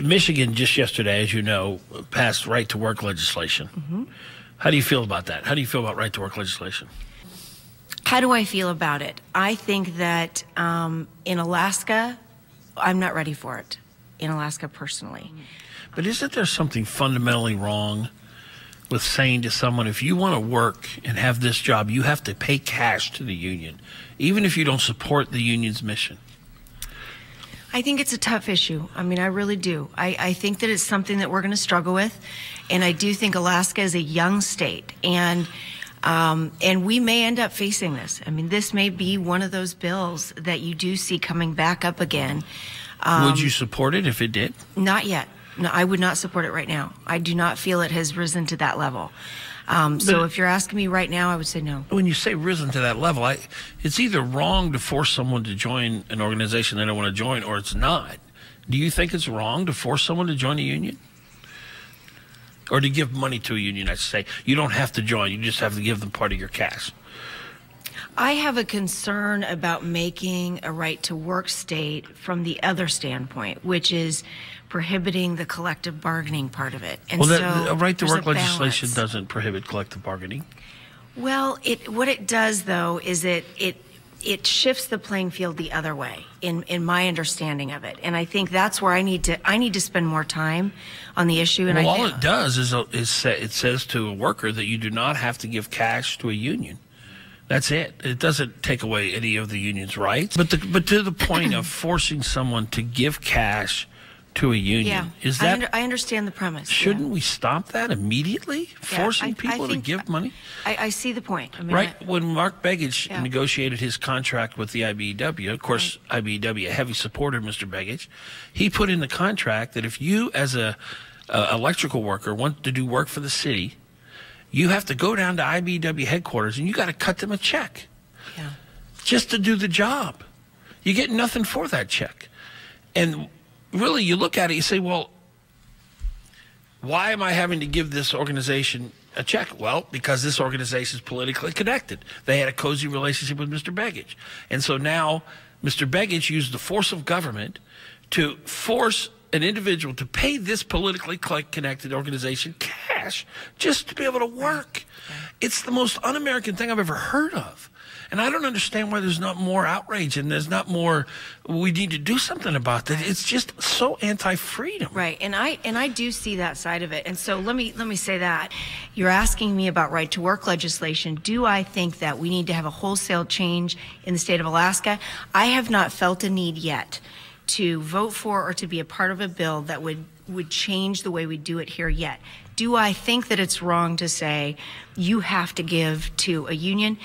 Michigan just yesterday, as you know, passed right-to-work legislation. Mm-hmm. How do you feel about that? How do you feel about right-to-work legislation? How do I feel about it? I think that in Alaska, I'm not ready for it. In Alaska, personally. But isn't there something fundamentally wrong with saying to someone, if you want to work and have this job, you have to pay cash to the union, even if you don't support the union's mission? I think it's a tough issue. I mean, I really do. I think that it's something that we're going to struggle with, and I do think Alaska is a young state, and we may end up facing this. I mean, this may be one of those bills that you do see coming back up again. Would you support it if it did? Not yet. No, I would not support it right now. I do not feel it has risen to that level. So if you're asking me right now, I would say no. When you say risen to that level, it's either wrong to force someone to join an organization they don't want to join, or it's not. Do you think it's wrong to force someone to join a union? Or to give money to a union, I say. You don't have to join. You just have to give them part of your cash. I have a concern about making a right-to-work state from the other standpoint, which is prohibiting the collective bargaining part of it. And well, so a right-to-work legislation doesn't prohibit collective bargaining. Well, what it does, though, is it shifts the playing field the other way, in my understanding of it. And I think that's where I need to spend more time on the issue. And well, all it does is it says to a worker that you do not have to give cash to a union. That's it. It doesn't take away any of the union's rights. But to the point of forcing someone to give cash to a union, is that... I understand the premise. Shouldn't we stop that immediately? Forcing people to give money? I see the point. I mean, right. When Mark Begichs negotiated his contract with the IBEW, of course, IBEW, a heavy supporter of Mr. Begichs, he put in the contract that if you, as a electrical worker, want to do work for the city, you have to go down to IBEW headquarters and you got to cut them a check just to do the job. You get nothing for that check. And really, you look at it, you say, well, why am I having to give this organization a check? Well, because this organization is politically connected. They had a cozy relationship with Mr. Begichs. And so now Mr. Begichs used the force of government to force an individual to pay this politically connected organization cash just to be able to work. It's the most un-American thing I've ever heard of. And I don't understand why there's not more outrage and there's not more, we need to do something about that. It's just so anti-freedom. Right. And I do see that side of it. And so let me say that. You're asking me about right to work legislation. Do I think that we need to have a wholesale change in the state of Alaska? I have not felt a need yet to vote for or to be a part of a bill that would change the way we do it here yet. Do I think that it's wrong to say you have to give to a union?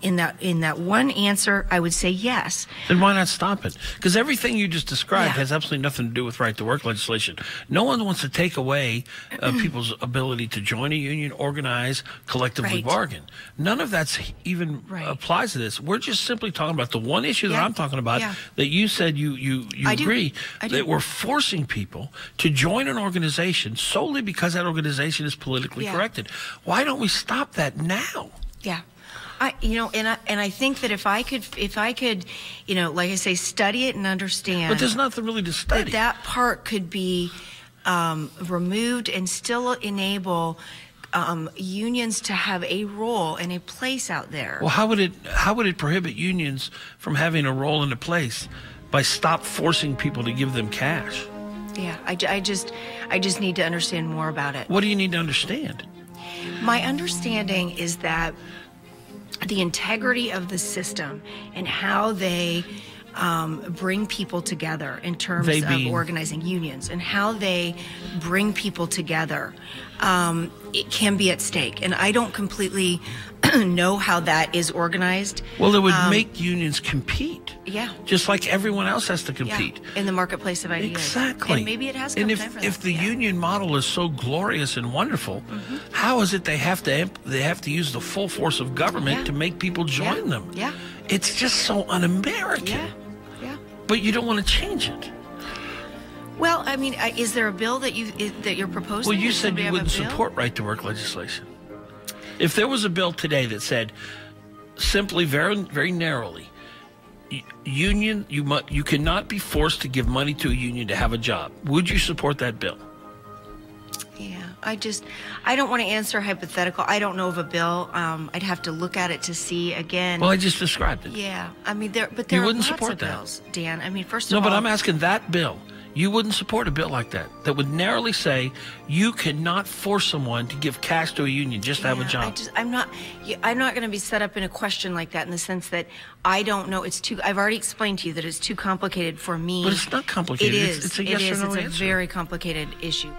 In that one answer, I would say yes. Then why not stop it? Because everything you just described has absolutely nothing to do with right-to-work legislation. No one wants to take away people's ability to join a union, organize, collectively bargain. None of that's even applies to this. We're just simply talking about the one issue that I'm talking about that you said you agree that we're forcing people to join an organization solely because that organization is politically corrected. Why don't we stop that now? Yeah. I think that if I could, like I say, study it and understand. But there's nothing really to study. That part could be removed and still enable unions to have a role and a place out there. Well, how would it prohibit unions from having a role and a place? By stop forcing people to give them cash. Yeah, I just need to understand more about it. What do you need to understand? My understanding is that the integrity of the system and how they bring people together in terms of organizing unions and how they bring people together, it can be at stake. And I don't completely know how that is organized. Well, it would make unions compete. Yeah. Just like everyone else has to compete. Yeah. In the marketplace of ideas. Exactly. And maybe it has come time for that. If the union model is so glorious and wonderful, how is it they have to use the full force of government to make people join them? Yeah. It's just so un-American. Yeah. But you don't want to change it. Well, I mean, is there a bill that you're proposing? Well, you said you wouldn't support right-to-work legislation. If there was a bill today that said simply, very, very narrowly, union, you cannot be forced to give money to a union to have a job. Would you support that bill? Yeah, I don't want to answer hypothetical. I don't know of a bill. I'd have to look at it to see again. Well, I just described it. Yeah, I mean, there You are wouldn't lots support of that. bills, Dan. I mean, first of No, all, but I'm asking that bill. You wouldn't support a bill like that would narrowly say you cannot force someone to give cash to a union just to have a job. I'm not going to be set up in a question like that in the sense that I don't know. I've already explained to you that it's too complicated for me. But it's not complicated. It is. It's a yes or no answer. It's a very complicated issue.